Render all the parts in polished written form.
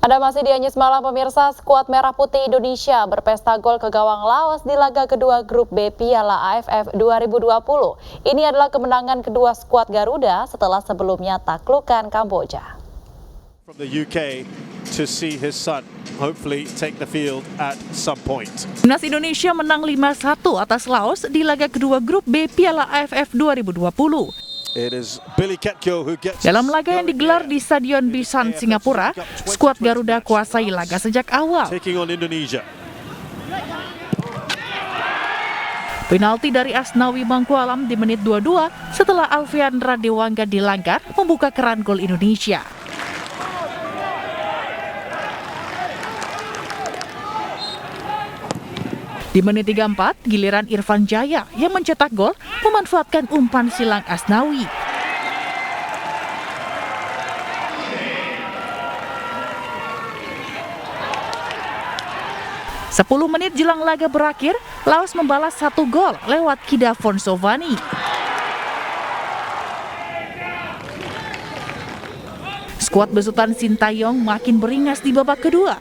Anda masih di Anyes Malam pemirsa, skuad Merah Putih Indonesia berpesta gol ke gawang Laos di laga kedua grup B Piala AFF 2020. Ini adalah kemenangan kedua skuad Garuda setelah sebelumnya taklukan Kamboja. From the UK to see his son hopefully take the field at some point. Timnas Indonesia menang 5-1 atas Laos di laga kedua grup B Piala AFF 2020. Dalam laga yang digelar di Stadion Busan, Singapura, skuad Garuda kuasai laga sejak awal. Penalti dari Asnawi Mangkualam di menit 22 setelah Alfian Radewangga dilanggar membuka keran gol Indonesia. Di menit 34, giliran Irfan Jaya yang mencetak gol memanfaatkan umpan silang Asnawi. Sepuluh menit jelang laga berakhir, Laos membalas 1 gol lewat Kidavon Sovani. Skuad besutan Sintayong makin beringas di babak kedua.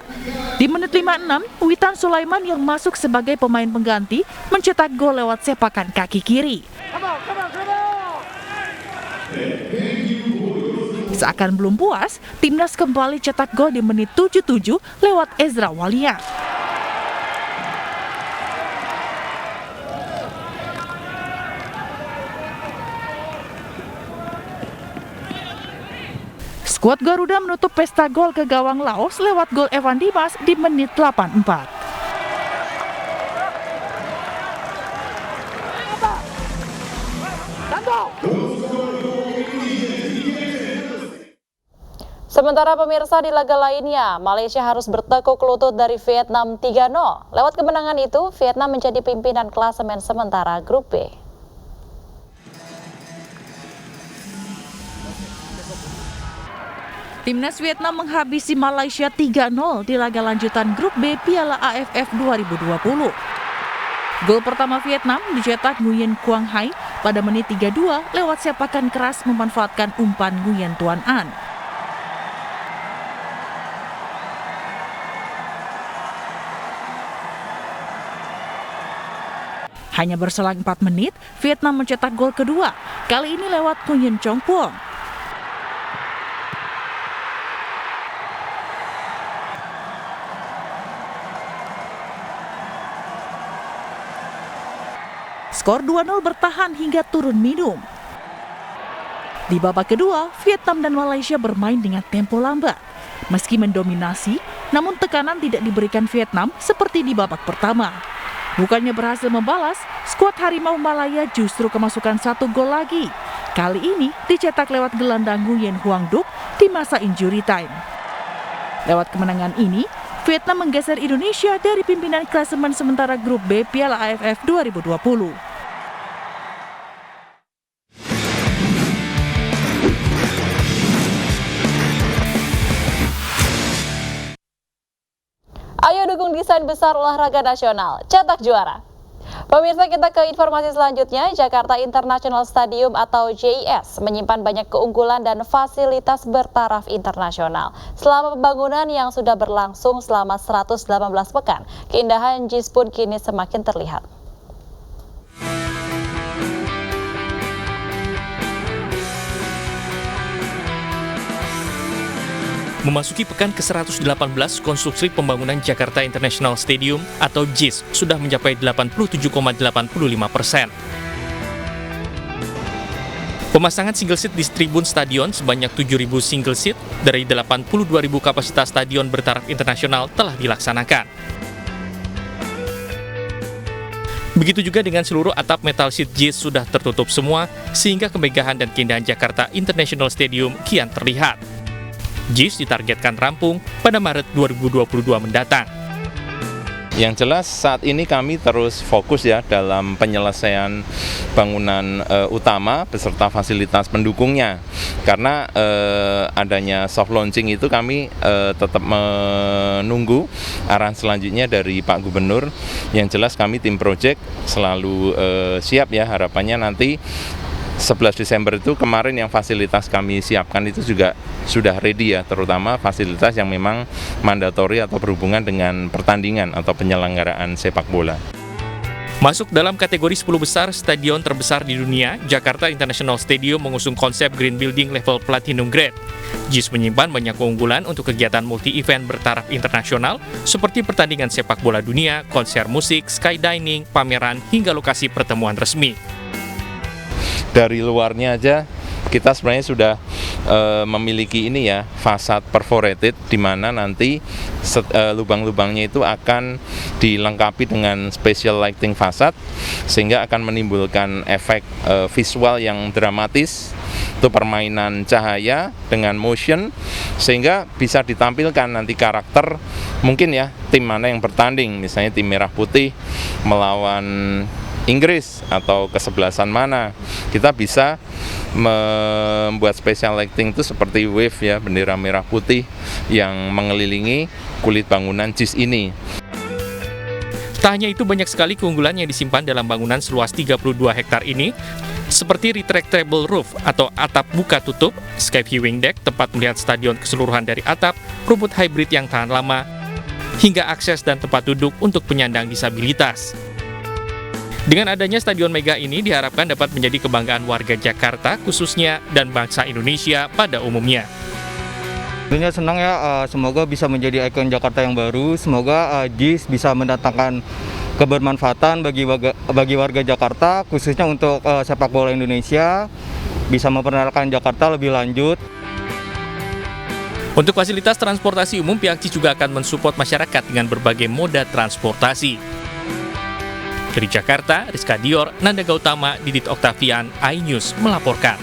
Di menit 56, Witan Sulaiman yang masuk sebagai pemain pengganti mencetak gol lewat sepakan kaki kiri. Seakan belum puas, timnas kembali cetak gol di menit 77 lewat Ezra Walian. Skuad Garuda menutup pesta gol ke gawang Laos lewat gol Evan Dimas di menit 84. Sementara pemirsa, di laga lainnya, Malaysia harus bertekuk lutut dari Vietnam 3-0. Lewat kemenangan itu, Vietnam menjadi pimpinan klasemen sementara grup B. Timnas Vietnam menghabisi Malaysia 3-0 di laga lanjutan grup B Piala AFF 2020. Gol pertama Vietnam dicetak Nguyen Quang Hai pada menit 32 lewat sepakan keras memanfaatkan umpan Nguyen Tuan An. Hanya berselang 4 menit, Vietnam mencetak gol kedua, kali ini lewat Nguyen Chong Puong. Skor 2-0 bertahan hingga turun minum. Di babak kedua, Vietnam dan Malaysia bermain dengan tempo lambat. Meski mendominasi, namun tekanan tidak diberikan Vietnam seperti di babak pertama. Bukannya berhasil membalas, skuad Harimau Malaya justru kemasukan 1 gol lagi. Kali ini dicetak lewat gelandang Nguyen Huang Duc di masa injury time. Lewat kemenangan ini, Vietnam menggeser Indonesia dari pimpinan klasemen sementara grup B Piala AFF 2020. Ayo dukung desain besar olahraga nasional, cetak juara. Pemirsa, kita ke informasi selanjutnya. Jakarta International Stadium atau JIS menyimpan banyak keunggulan dan fasilitas bertaraf internasional. Selama pembangunan yang sudah berlangsung selama 118 pekan, keindahan JIS pun kini semakin terlihat. Memasuki pekan ke-118, konstruksi pembangunan Jakarta International Stadium atau JIS sudah mencapai 87,85%. Pemasangan single seat di tribun stadion sebanyak 7.000 single seat dari 82.000 kapasitas stadion bertaraf internasional telah dilaksanakan. Begitu juga dengan seluruh atap metal sheet JIS sudah tertutup semua, sehingga kemegahan dan keindahan Jakarta International Stadium kian terlihat. JIS ditargetkan rampung pada Maret 2022 mendatang. Yang jelas saat ini kami terus fokus ya dalam penyelesaian bangunan utama beserta fasilitas pendukungnya. Karena adanya soft launching itu kami tetap menunggu arahan selanjutnya dari Pak Gubernur. Yang jelas kami tim project selalu siap ya, harapannya nanti 11 Desember itu kemarin yang fasilitas kami siapkan itu juga sudah ready ya, terutama fasilitas yang memang mandatori atau berhubungan dengan pertandingan atau penyelenggaraan sepak bola. Masuk dalam kategori 10 besar stadion terbesar di dunia, Jakarta International Stadium mengusung konsep Green Building level Platinum Grade. JIS menyimpan banyak keunggulan untuk kegiatan multi-event bertaraf internasional seperti pertandingan sepak bola dunia, konser musik, skydiving, pameran, hingga lokasi pertemuan resmi. Dari luarnya aja kita sebenarnya sudah memiliki ini ya, fasad perforated, di mana nanti lubang-lubangnya itu akan dilengkapi dengan special lighting fasad sehingga akan menimbulkan efek visual yang dramatis. Itu permainan cahaya dengan motion sehingga bisa ditampilkan nanti karakter mungkin ya tim mana yang bertanding, misalnya tim merah putih melawan Inggris atau kesebelasan mana. Kita bisa membuat special lighting itu seperti wave ya, bendera merah putih yang mengelilingi kulit bangunan JIS ini. Tak hanya itu, banyak sekali keunggulan yang disimpan dalam bangunan seluas 32 hektar ini, seperti retractable roof atau atap buka tutup, sky viewing deck tempat melihat stadion keseluruhan dari atap, rumput hybrid yang tahan lama, hingga akses dan tempat duduk untuk penyandang disabilitas. Dengan adanya Stadion Mega ini diharapkan dapat menjadi kebanggaan warga Jakarta khususnya dan bangsa Indonesia pada umumnya. Tentunya senang ya, semoga bisa menjadi ikon Jakarta yang baru, semoga JIS bisa mendatangkan kebermanfaatan bagi warga Jakarta, khususnya untuk sepak bola Indonesia, bisa memperkenalkan Jakarta lebih lanjut. Untuk fasilitas transportasi umum, pihak JIS juga akan mensupport masyarakat dengan berbagai moda transportasi. Dari Jakarta, Rizka Dior, Nanda Gautama, Didit Oktavian, iNews melaporkan.